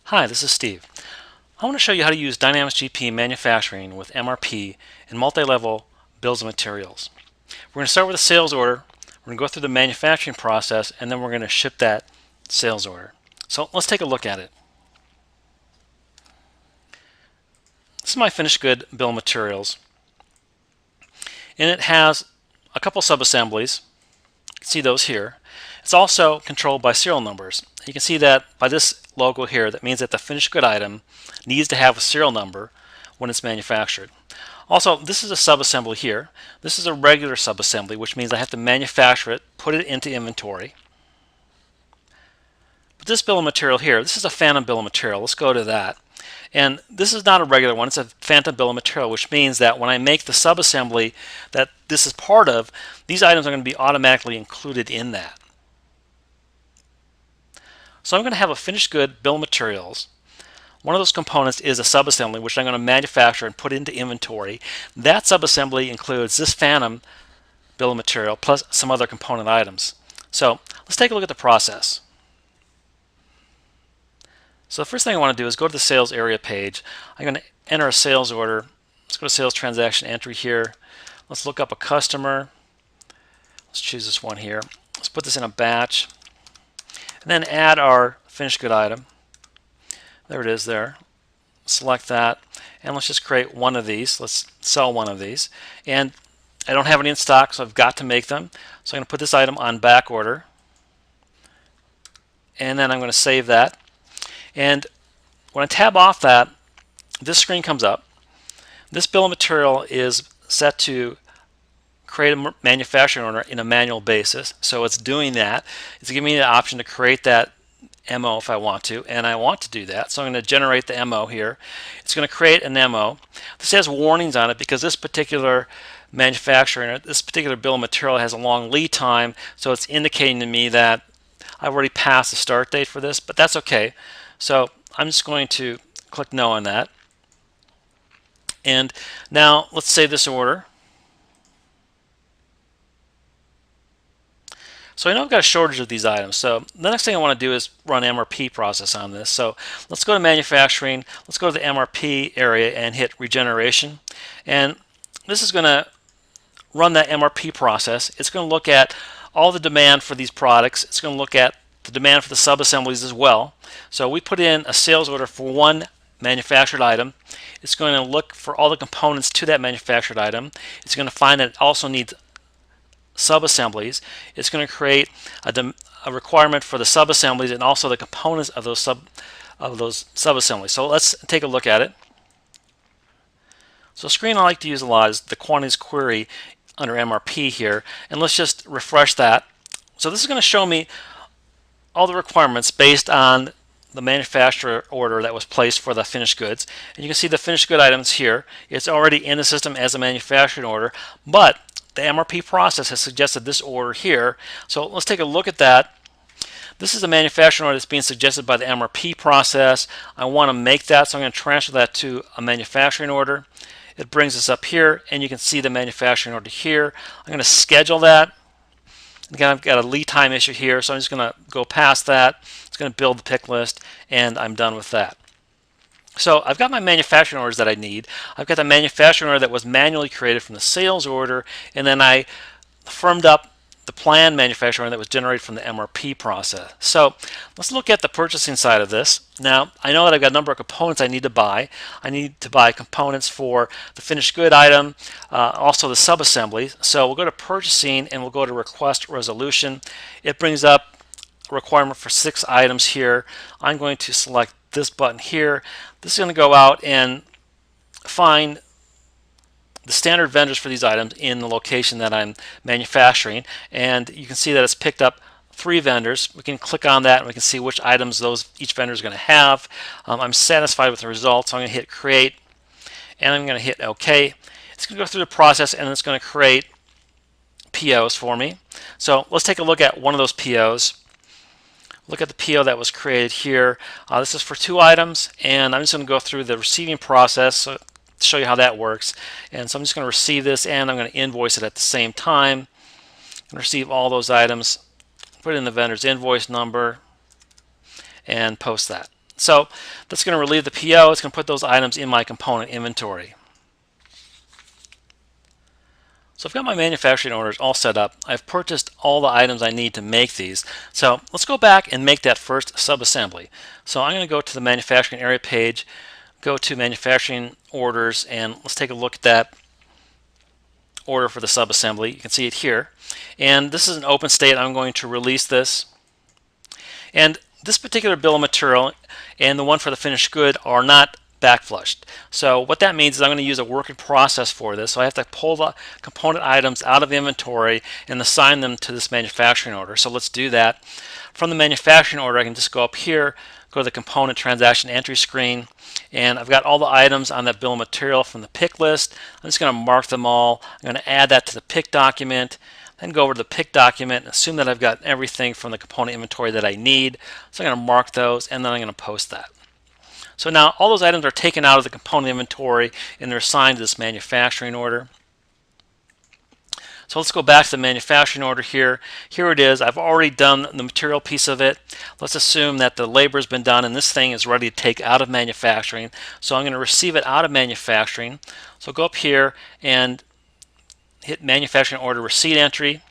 Hi, this is Steve. I want to show you how to use Dynamics GP manufacturing with MRP in multi-level bills of materials. We're going to start with a sales order. We're going to go through the manufacturing process, and then we're going to ship that sales order. So let's take a look at it. This is my finished good bill of materials, and it has a couple subassemblies. You can see those here. It's also controlled by serial numbers. You can see that by this logo here, that means that the finished good item needs to have a serial number when it's manufactured. Also, this is a subassembly here. This is a regular subassembly, which means I have to manufacture it, put it into inventory. But this bill of material here, this is a phantom bill of material. Let's go to that. And this is not a regular one, it's a phantom bill of material, which means that when I make the subassembly that this is part of, these items are going to be automatically included in that. So I'm going to have a finished good bill of materials. One of those components is a subassembly, which I'm going to manufacture and put into inventory. That subassembly includes this phantom bill of material plus some other component items. So let's take a look at the process. So the first thing I want to do is go to the sales area page. I'm going to enter a sales order. Let's go to sales transaction entry here. Let's look up a customer. Let's choose this one here. Let's put this in a batch. And then add our finished good item. There it is there. Select that. And let's just create one of these. Let's sell one of these. And I don't have any in stock, so I've got to make them. So I'm going to put this item on back order. And then I'm going to save that. And when I tab off that, this screen comes up. This bill of material is set to create a manufacturing order in a manual basis. So it's doing that. It's giving me the option to create that MO if I want to, and I want to do that. So I'm going to generate the MO here. It's going to create an MO. This has warnings on it because this particular manufacturer, this particular bill of material has a long lead time, so it's indicating to me that I've already passed the start date for this, but that's okay. So I'm just going to click no on that. And now let's save this order. So I know I've got a shortage of these items. So the next thing I want to do is run MRP process on this. So let's go to manufacturing. Let's go to the MRP area and hit regeneration. And this is going to run that MRP process. It's going to look at all the demand for these products. It's going to look at the demand for the subassemblies as well. So we put in a sales order for one manufactured item. It's going to look for all the components to that manufactured item. It's going to find that it also needs subassemblies. It's going to create a requirement for the subassemblies and also the components of those subassemblies. So let's take a look at it. So the screen I like to use a lot is the Quantities Query under MRP here, and let's just refresh that. So this is going to show me all the requirements based on the manufacturer order that was placed for the finished goods. And you can see the finished good items here. It's already in the system as a manufacturing order, but the MRP process has suggested this order here. So let's take a look at that. This is a manufacturing order that's being suggested by the MRP process. I want to make that, so I'm going to transfer that to a manufacturing order. It brings us up here, and you can see the manufacturing order here. I'm going to schedule that. Again, I've got a lead time issue here, so I'm just going to go past that. It's going to build the pick list, and I'm done with that. So I've got my manufacturing orders that I need. I've got the manufacturing order that was manually created from the sales order, and then I firmed up the planned manufacturing order that was generated from the MRP process. So let's look at the purchasing side of this. Now, I know that I've got a number of components I need to buy. I need to buy components for the finished good item, also the subassembly. So we'll go to purchasing and we'll go to request resolution. It brings up a requirement for 6 items here. I'm going to select this button here. This is going to go out and find the standard vendors for these items in the location that I'm manufacturing, and you can see that it's picked up 3 vendors. We can click on that and we can see which items each vendor is going to have. I'm satisfied with the results, so I'm going to hit create and I'm going to hit OK. It's going to go through the process and it's going to create POs for me. So let's take a look at one of those POs. Look at the PO that was created here. This is for 2 items, and I'm just going to go through the receiving process to show you how that works. And so I'm just going to receive this, and I'm going to invoice it at the same time. I'm going to receive all those items, put in the vendor's invoice number, and post that. So that's going to relieve the PO. It's going to put those items in my component inventory. So I've got my manufacturing orders all set up. I've purchased all the items I need to make these. So let's go back and make that first subassembly. So I'm going to go to the manufacturing area page, go to manufacturing orders, and let's take a look at that order for the subassembly. You can see it here. And this is an open state. I'm going to release this. And this particular bill of material and the one for the finished good are not backflushed. So what that means is I'm going to use a work in process for this. So I have to pull the component items out of inventory and assign them to this manufacturing order. So let's do that. From the manufacturing order, I can just go up here, go to the component transaction entry screen, and I've got all the items on that bill of material from the pick list. I'm just going to mark them all. I'm going to add that to the pick document, then go over to the pick document and assume that I've got everything from the component inventory that I need. So I'm going to mark those, and then I'm going to post that. So now all those items are taken out of the component inventory and they're assigned to this manufacturing order. So let's go back to the manufacturing order here. Here it is. I've already done the material piece of it. Let's assume that the labor has been done and this thing is ready to take out of manufacturing. So I'm going to receive it out of manufacturing. So go up here and hit manufacturing order receipt entry.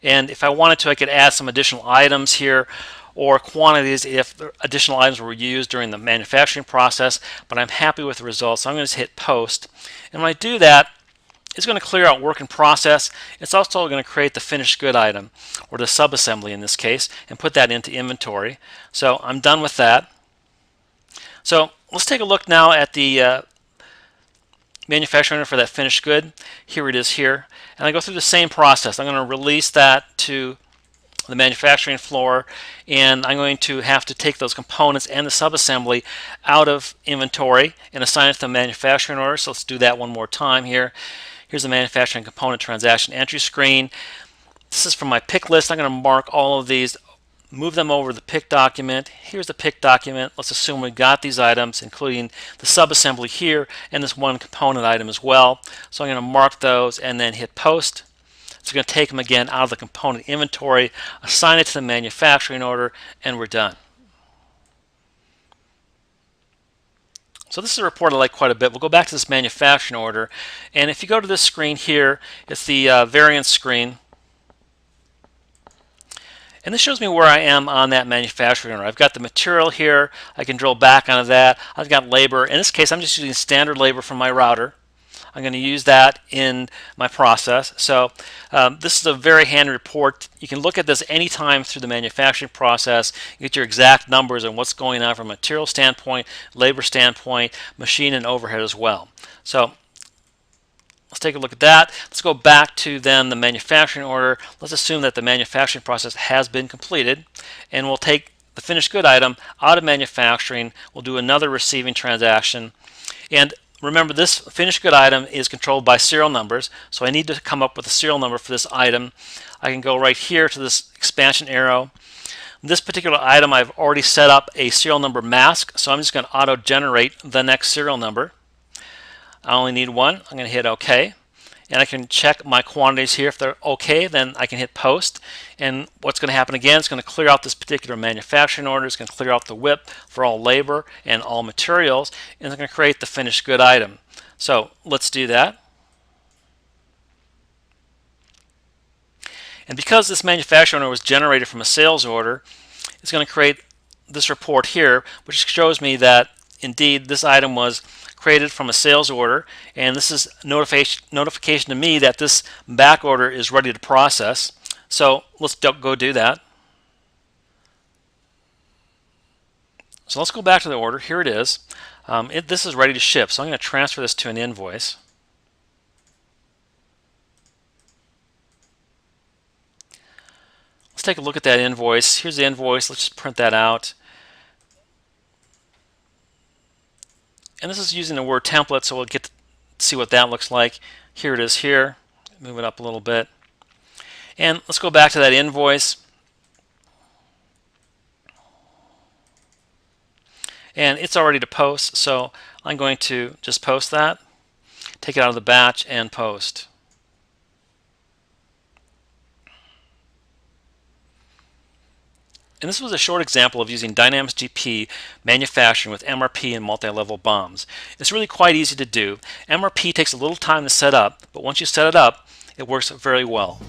And if I wanted to, I could add some additional items here or quantities if additional items were used during the manufacturing process, but I'm happy with the results. So I'm going to hit post. And when I do that, it's going to clear out work in process. It's also going to create the finished good item, or the subassembly in this case, and put that into inventory. So I'm done with that. So let's take a look now at the manufacturing order for that finished good. Here it is here. And I go through the same process. I'm going to release that to the manufacturing floor, and I'm going to have to take those components and the subassembly out of inventory and assign it to the manufacturing order. So let's do that one more time here. Here's the manufacturing component transaction entry screen. This is from my pick list. I'm going to mark all of these, move them over to the pick document. Here's the pick document. Let's assume we got these items, including the subassembly here and this one component item as well. So I'm going to mark those and then hit post. So we're going to take them again out of the component inventory, assign it to the manufacturing order, and we're done. So this is a report I like quite a bit. We'll go back to this manufacturing order, and if you go to this screen here, it's the variance screen. And this shows me where I am on that manufacturing order. I've got the material here. I can drill back onto that. I've got labor. In this case, I'm just using standard labor from my router. I'm going to use that in my process. So this is a very handy report. You can look at this anytime through the manufacturing process, get your exact numbers on what's going on from a material standpoint, labor standpoint, machine and overhead as well. So let's take a look at that. Let's go back to then the manufacturing order. Let's assume that the manufacturing process has been completed, and we'll take the finished good item out of manufacturing. We'll do another receiving transaction, and remember, this finished good item is controlled by serial numbers, so I need to come up with a serial number for this item. I can go right here to this expansion arrow. This particular item, I've already set up a serial number mask, so I'm just going to auto-generate the next serial number. I only need one. I'm going to hit OK. And I can check my quantities here. If they're OK, then I can hit post. And what's going to happen again, it's going to clear out this particular manufacturing order. It's going to clear out the WIP for all labor and all materials. And it's going to create the finished good item. So let's do that. And because this manufacturing order was generated from a sales order, it's going to create this report here, which shows me that indeed this item was created from a sales order, and this is notification to me that this back order is ready to process. So let's go do that. So let's go back to the order. Here it is. This is ready to ship, so I'm going to transfer this to an invoice. Let's take a look at that invoice. Here's the invoice. Let's just print that out. And this is using the Word template, so we'll get to see what that looks like. Here it is here. Move it up a little bit. And let's go back to that invoice. And it's already to post, so I'm going to just post that, take it out of the batch, and post. And this was a short example of using Dynamics GP manufacturing with MRP and multi-level bombs. It's really quite easy to do. MRP takes a little time to set up, but once you set it up, it works very well.